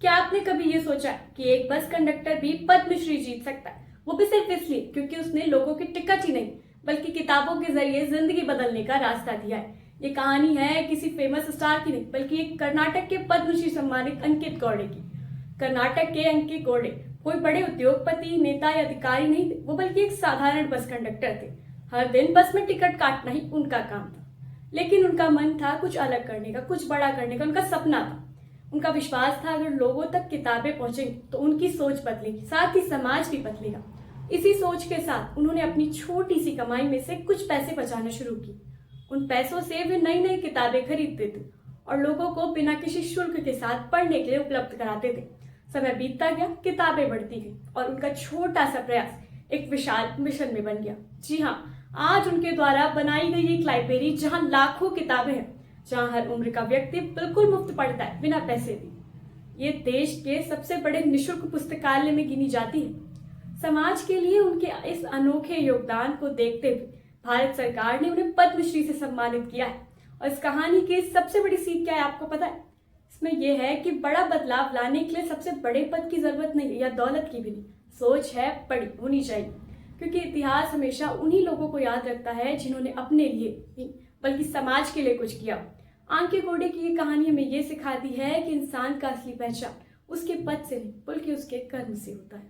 क्या आपने कभी ये सोचा कि एक बस कंडक्टर भी पद्मश्री जीत सकता है, वो भी सिर्फ इसलिए क्योंकि उसने लोगों की टिकट ही नहीं बल्कि किताबों के जरिए जिंदगी बदलने का रास्ता दिया है। ये कहानी है किसी फेमस स्टार की नहीं बल्कि एक कर्नाटक के पद्मश्री सम्मानित अंकित गौड़े की। कर्नाटक के अंकित गौड़े कोई बड़े उद्योगपति, नेता या अधिकारी नहीं थे, वो बल्कि एक साधारण बस कंडक्टर थे। हर दिन बस में टिकट काटना ही उनका काम था, लेकिन उनका मन था कुछ अलग करने का, कुछ बड़ा करने का। उनका सपना था, उनका विश्वास था, अगर लोगों तक किताबें पहुंचेंगी तो उनकी सोच बदलेगी, साथ ही समाज भी बदलेगा। इसी सोच के साथ उन्होंने अपनी छोटी सी कमाई में से कुछ पैसे बचाना शुरू की। उन पैसों से वे नई नई किताबें खरीदते थे और लोगों को बिना किसी शुल्क के साथ पढ़ने के लिए उपलब्ध कराते थे। समय बीतता गया, किताबें बढ़ती गई और उनका छोटा सा प्रयास एक विशाल मिशन में बन गया। जी हाँ, आज उनके द्वारा बनाई गई एक लाइब्रेरी जहां लाखों किताबें हैं, जहां हर उम्र का व्यक्ति बिल्कुल मुफ्त पढ़ता है, बिना पैसे दिए। ये देश के सबसे बड़े निशुल्क पुस्तकालय में गिनी जाती है। समाज के लिए उनके इस अनोखे योगदान को देखते हुए भारत सरकार ने उन्हें पद्मश्री से सम्मानित किया है। और इस कहानी की सबसे बड़ी सीख क्या है आपको पता है? इसमें यह है कि बड़ा बदलाव लाने के लिए सबसे बड़े पद की जरूरत नहीं या दौलत की भी नहीं, सोच है बड़ी होनी चाहिए। क्योंकि इतिहास हमेशा उन्हीं लोगों को याद रखता है जिन्होंने अपने लिए नहीं बल्कि समाज के लिए कुछ किया। अंकित गौड़े की ये कहानी हमें ये सिखाती है कि इंसान का असली पहचान उसके पद से नहीं बल्कि उसके कर्म से होता है।